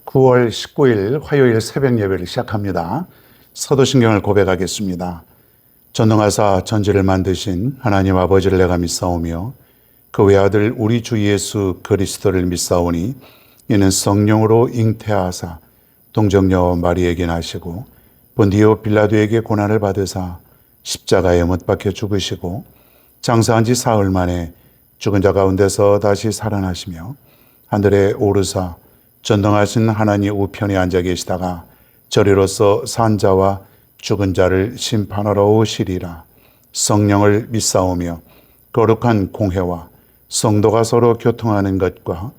9월 19일 화요일 새벽 예배를 시작합니다. 사도신경을 고백하겠습니다. 전능하사 천지를 만드신 하나님 아버지를 내가 믿사오며 그 외아들 우리 주 예수 그리스도를 믿사오니 이는 성령으로 잉태하사 동정녀 마리에게 나시고 본디오 빌라도에게 고난을 받으사 십자가에 못 박혀 죽으시고 장사한 지 사흘 만에 죽은 자 가운데서 다시 살아나시며 하늘에 오르사 전능하신 하나님 우편에 앉아 계시다가 저리로서 산 자와 죽은 자를 심판하러 오시리라. 성령을 믿사오며 거룩한 공회와 성도가 서로 교통하는 것과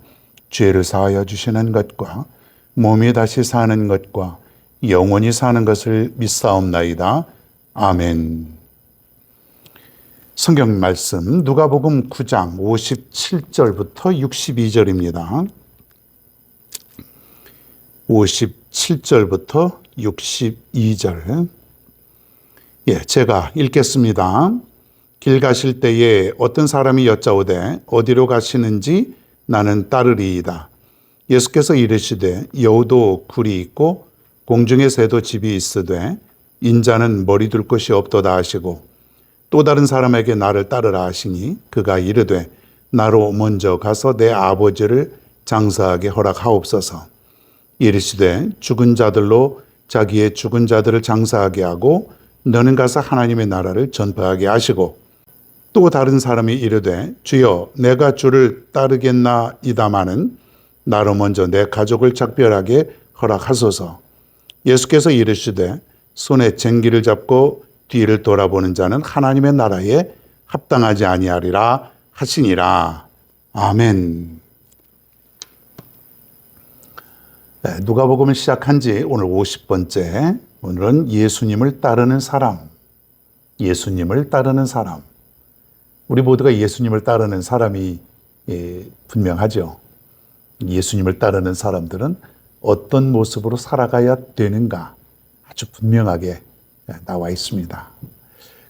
죄를 사하여 주시는 것과 몸이 다시 사는 것과 영원히 사는 것을 믿사옵나이다. 아멘. 성경 말씀 누가복음 9장 57절부터 62절입니다. 57절부터 62절. 제가 읽겠습니다. 길 가실 때에 어떤 사람이 여짜오되 어디로 가시는지 나는 따르리이다. 예수께서 이르시되 여우도 굴이 있고 공중의 새도 집이 있으되 인자는 머리 둘 곳이 없도다 하시고 또 다른 사람에게 나를 따르라 하시니 그가 이르되 나로 먼저 가서 내 아버지를 장사하게 허락하옵소서. 이르시되 죽은 자들로 자기의 죽은 자들을 장사하게 하고 너는 가서 하나님의 나라를 전파하게 하시고 또 다른 사람이 이르되 주여 내가 주를 따르겠나이다마는 나로 먼저 내 가족을 작별하게 허락하소서. 예수께서 이르시되 손에 쟁기를 잡고 뒤를 돌아보는 자는 하나님의 나라에 합당하지 아니하리라 하시니라. 아멘. 누가복음을 시작한 지 오늘 50번째. 오늘은 예수님을 따르는 사람. 예수님을 따르는 사람. 우리 모두가 예수님을 따르는 사람이 분명하죠. 예수님을 따르는 사람들은 어떤 모습으로 살아가야 되는가 아주 분명하게 나와 있습니다.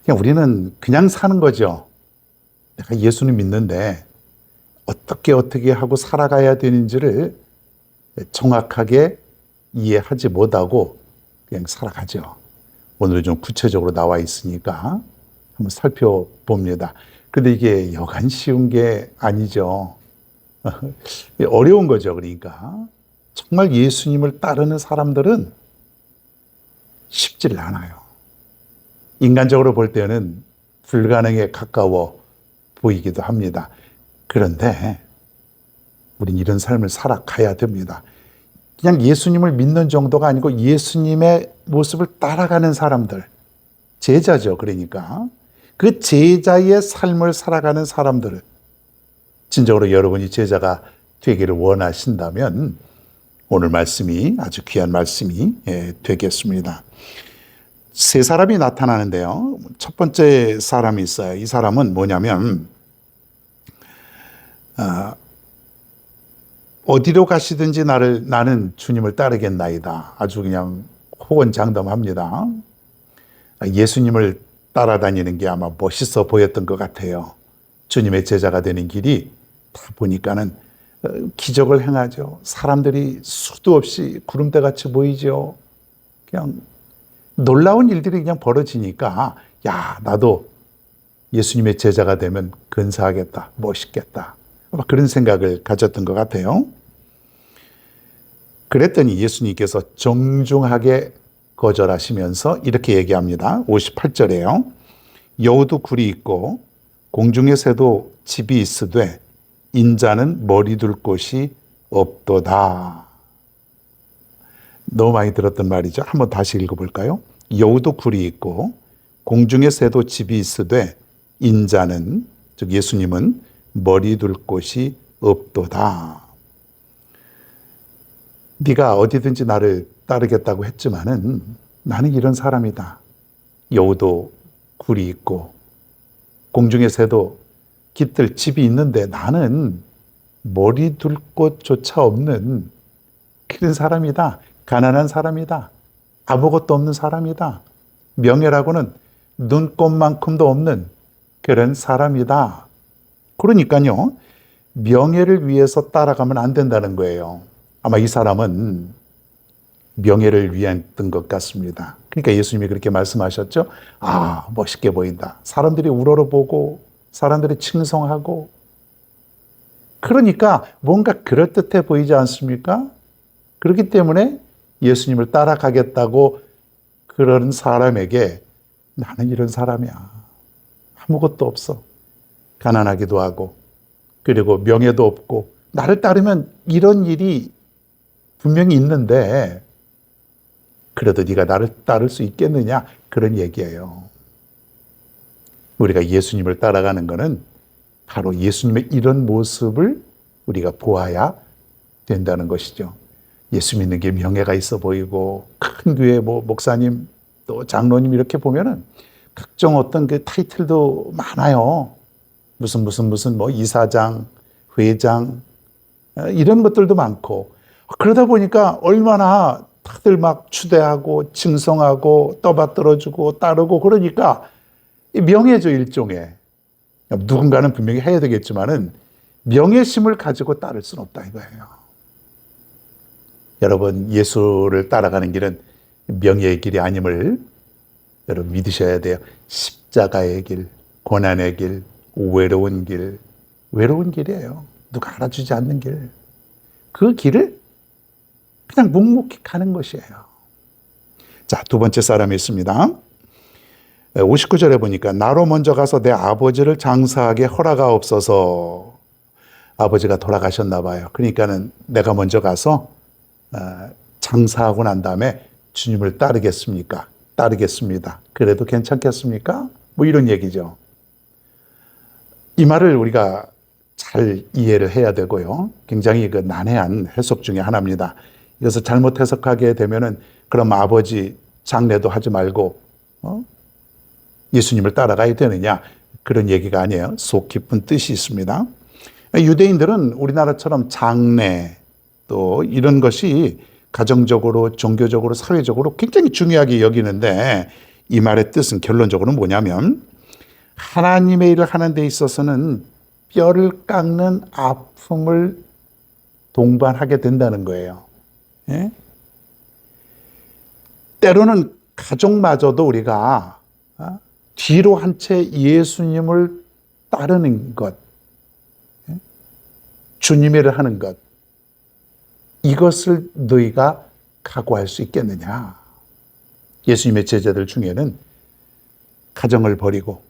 그냥 우리는 그냥 사는 거죠. 내가 예수님 믿는데 어떻게 하고 살아가야 되는지를 정확하게 이해하지 못하고 그냥 살아가죠. 오늘은 좀 구체적으로 나와 있으니까 한번 살펴봅니다. 근데 이게 여간 쉬운 게 아니죠. 어려운 거죠. 그러니까 정말 예수님을 따르는 사람들은 쉽지 않아요. 인간적으로 볼 때는 불가능에 가까워 보이기도 합니다. 그런데 우린 이런 삶을 살아가야 됩니다. 그냥 예수님을 믿는 정도가 아니고 예수님의 모습을 따라가는 사람들, 제자죠. 그러니까 그 제자의 삶을 살아가는 사람들을 진정으로 여러분이 제자가 되기를 원하신다면 오늘 말씀이 아주 귀한 말씀이 되겠습니다. 세 사람이 나타나는데요. 첫 번째 사람이 있어요. 이 사람은 뭐냐면 어디로 가시든지 나는 주님을 따르겠나이다. 아주 그냥 호언장담합니다. 예수님을 따라다니는 게 아마 멋있어 보였던 것 같아요. 주님의 제자가 되는 길이 다 보니까는 기적을 행하죠. 사람들이 수도 없이 구름대같이 모이죠. 그냥 놀라운 일들이 그냥 벌어지니까 야, 나도 예수님의 제자가 되면 근사하겠다, 멋있겠다. 아마 그런 생각을 가졌던 것 같아요. 그랬더니 예수님께서 정중하게 거절하시면서 이렇게 얘기합니다. 58절에요. 여우도 굴이 있고 공중의 새도 집이 있으되 인자는 머리 둘 곳이 없도다. 너무 많이 들었던 말이죠. 한번 다시 읽어볼까요? 여우도 굴이 있고 공중의 새도 집이 있으되 인자는, 즉 예수님은 머리 둘 곳이 없도다. 네가 어디든지 나를 따르겠다고 했지만은 나는 이런 사람이다. 여우도 굴이 있고 공중의 새도 깃들 집이 있는데 나는 머리 둘 곳조차 없는 그런 사람이다. 가난한 사람이다. 아무것도 없는 사람이다. 명예라고는 눈꼽만큼도 없는 그런 사람이다. 그러니까요, 명예를 위해서 따라가면 안 된다는 거예요. 아마 이 사람은 명예를 위했던 것 같습니다. 그러니까 예수님이 그렇게 말씀하셨죠. 아, 멋있게 보인다. 사람들이 우러러보고 사람들이 칭송하고 그러니까 뭔가 그럴듯해 보이지 않습니까? 그렇기 때문에 예수님을 따라가겠다고 그런 사람에게 나는 이런 사람이야. 아무것도 없어. 가난하기도 하고 그리고 명예도 없고 나를 따르면 이런 일이 분명히 있는데 그래도 네가 나를 따를 수 있겠느냐? 그런 얘기예요. 우리가 예수님을 따라가는 것은 바로 예수님의 이런 모습을 우리가 보아야 된다는 것이죠. 예수 믿는 게 명예가 있어 보이고 큰 교회 목사님 또 장로님 이렇게 보면은 각종 어떤 그 타이틀도 많아요. 무슨 이사장, 회장 이런 것들도 많고 그러다 보니까 얼마나 다들 막 추대하고 칭송하고 떠받들어주고 따르고 그러니까 명예죠 일종의. 누군가는 분명히 해야 되겠지만은 명예심을 가지고 따를 수는 없다 이거예요. 여러분 예수를 따라가는 길은 명예의 길이 아님을 여러분 믿으셔야 돼요. 십자가의 길, 고난의 길, 외로운 길이에요. 누가 알아주지 않는 길. 그 길을 그냥 묵묵히 가는 것이에요. 자, 두 번째 사람이 있습니다. 59절에 보니까 나로 먼저 가서 내 아버지를 장사하게 허락하옵소서. 아버지가 돌아가셨나 봐요. 그러니까는 내가 먼저 가서 장사하고 난 다음에 주님을 따르겠습니까? 따르겠습니다. 그래도 괜찮겠습니까? 뭐 이런 얘기죠. 이 말을 우리가 잘 이해를 해야 되고요. 굉장히 그 난해한 해석 중에 하나입니다. 이것을 잘못 해석하게 되면은 그럼 아버지 장례도 하지 말고 예수님을 따라가야 되느냐 그런 얘기가 아니에요. 속 깊은 뜻이 있습니다. 유대인들은 우리나라처럼 장례 또 이런 것이 가정적으로 종교적으로 사회적으로 굉장히 중요하게 여기는데 이 말의 뜻은 결론적으로 뭐냐면 하나님의 일을 하는 데 있어서는 뼈를 깎는 아픔을 동반하게 된다는 거예요. 예? 때로는 가족마저도 우리가 뒤로 한 채 예수님을 따르는 것, 주님의 일을 하는 것, 이것을 너희가 각오할 수 있겠느냐? 예수님의 제자들 중에는 가정을 버리고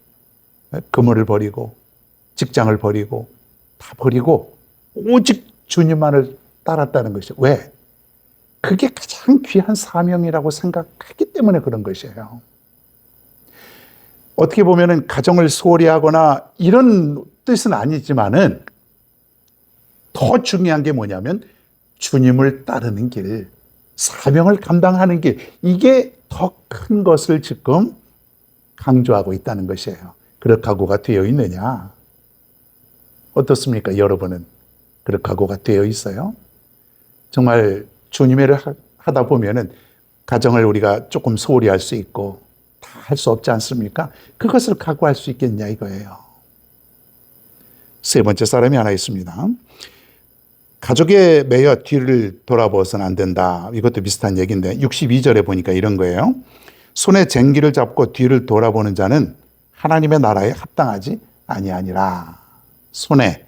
그물을 버리고 직장을 버리고 다 버리고 오직 주님만을 따랐다는 것이죠. 왜? 그게 가장 귀한 사명이라고 생각했기 때문에 그런 것이에요. 어떻게 보면은 가정을 소홀히 하거나 이런 뜻은 아니지만은 더 중요한 게 뭐냐면 주님을 따르는 길, 사명을 감당하는 길, 이게 더 큰 것을 지금 강조하고 있다는 것이에요. 그럴 각오가 되어 있느냐? 어떻습니까? 여러분은 그럴 각오가 되어 있어요? 정말 주님의 일을 하다 보면은 가정을 우리가 조금 소홀히 할 수 있고 다 할 수 없지 않습니까? 그것을 각오할 수 있겠냐 이거예요. 세 번째 사람이 하나 있습니다. 가족에 매여 뒤를 돌아보아서는 안 된다. 이것도 비슷한 얘기인데 62절에 보니까 이런 거예요. 손에 쟁기를 잡고 뒤를 돌아보는 자는 하나님의 나라에 합당하지 아니하니라. 손에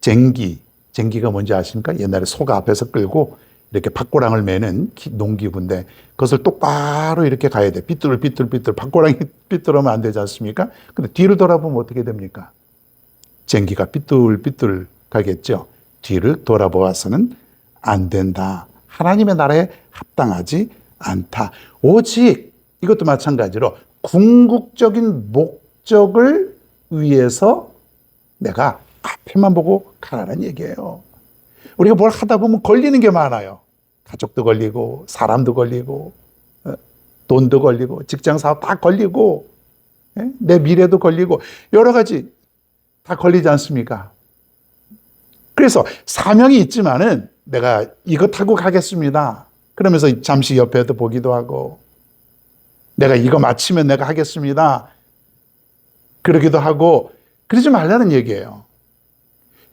쟁기가 뭔지 아십니까? 옛날에 소가 앞에서 끌고 이렇게 밭고랑을 매는 농기구인데 그것을 똑바로 이렇게 가야 돼. 삐뚤 밭고랑이 삐뚤으면 안 되지 않습니까? 근데 뒤를 돌아보면 어떻게 됩니까? 쟁기가 삐뚤 가겠죠. 뒤를 돌아보아서는 안 된다. 하나님의 나라에 합당하지 않다. 오직 이것도 마찬가지로 궁극적인 목적을 위해서 내가 앞에만 보고 가라는 얘기예요. 우리가 뭘 하다 보면 걸리는 게 많아요. 가족도 걸리고 사람도 걸리고 돈도 걸리고 직장 사업 다 걸리고 내 미래도 걸리고 여러 가지 다 걸리지 않습니까? 그래서 사명이 있지만은 내가 이거 타고 가겠습니다. 그러면서 잠시 옆에도 보기도 하고 내가 이거 마치면 내가 하겠습니다. 그러기도 하고 그러지 말라는 얘기예요.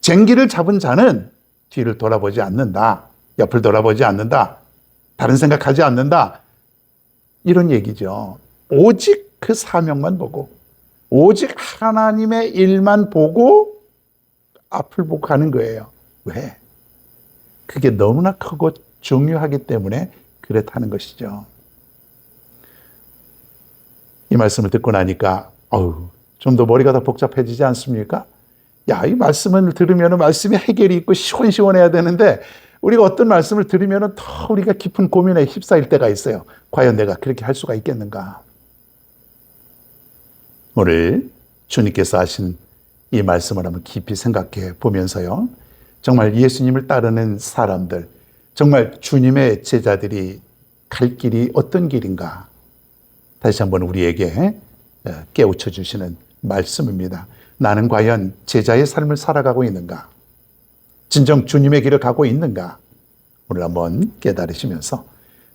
쟁기를 잡은 자는 뒤를 돌아보지 않는다. 옆을 돌아보지 않는다. 다른 생각하지 않는다. 이런 얘기죠. 오직 그 사명만 보고 오직 하나님의 일만 보고 앞을 보고 가는 거예요. 왜? 그게 너무나 크고 중요하기 때문에 그렇다는 것이죠. 이 말씀을 듣고 나니까 좀 더 머리가 더 복잡해지지 않습니까? 야, 이 말씀을 들으면 말씀이 해결이 있고 시원시원해야 되는데 우리가 어떤 말씀을 들으면 더 우리가 깊은 고민에 휩싸일 때가 있어요. 과연 내가 그렇게 할 수가 있겠는가? 오늘 주님께서 하신 이 말씀을 한번 깊이 생각해 보면서요. 정말 예수님을 따르는 사람들, 정말 주님의 제자들이 갈 길이 어떤 길인가? 다시 한번 우리에게 깨우쳐 주시는 말씀입니다. 나는 과연 제자의 삶을 살아가고 있는가? 진정 주님의 길을 가고 있는가? 오늘 한번 깨달으시면서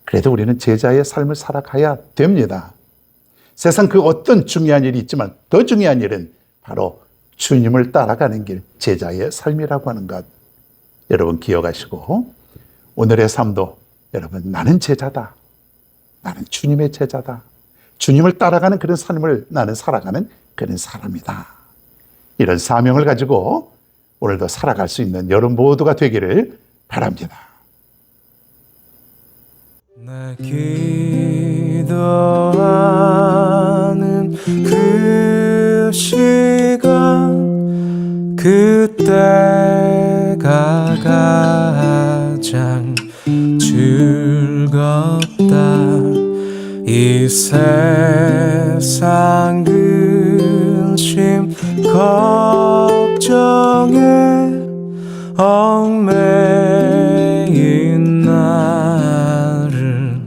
그래도 우리는 제자의 삶을 살아가야 됩니다. 세상 그 어떤 중요한 일이 있지만 더 중요한 일은 바로 주님을 따라가는 길, 제자의 삶이라고 하는 것. 여러분 기억하시고 오늘의 삶도 여러분 나는 제자다. 나는 주님의 제자다. 주님을 따라가는 그런 삶을 나는 살아가는 그런 사람이다. 이런 사명을 가지고 오늘도 살아갈 수 있는 여러분 모두가 되기를 바랍니다. 내 기도하는 그 시간 그때가 가장 즐겁다. 이 세상 근심 걱정에 얽매인 나를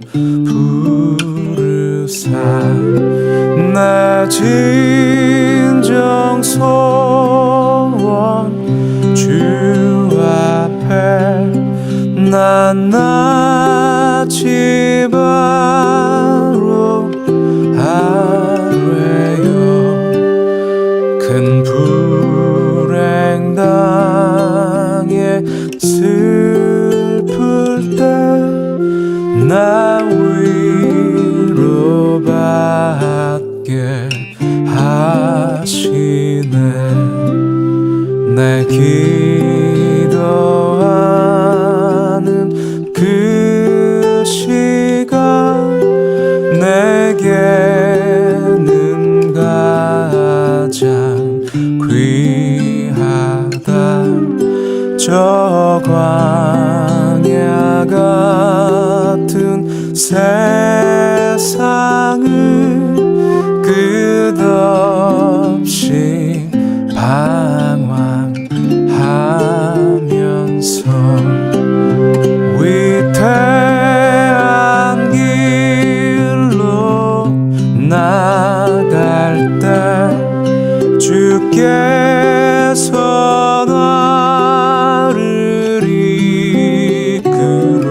부르사 내 진정 소원 주 앞에 난 나지 바로 아뢰요. 큰 불행 당해 슬플 때 나 위로받게 하시네. 내 기도하는 그 시간 내게는 가장 귀하다. 저 광야 같은 세상을 끝없이 방황하면서 위태한 길로 나갈 때 주께서 나를 이끌어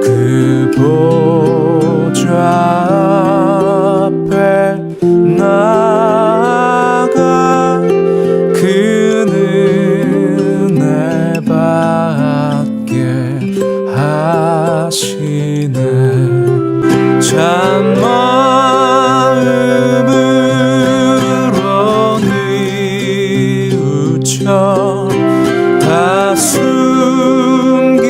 그 보좌 앞에 나아가 그 은혜 받게 하시네. 참 마음으로 뉘우쳐 다 숨김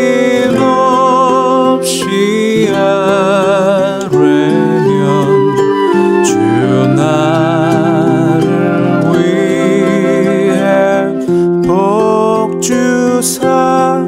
없이 아뢰면 주 나를 위해 복 주사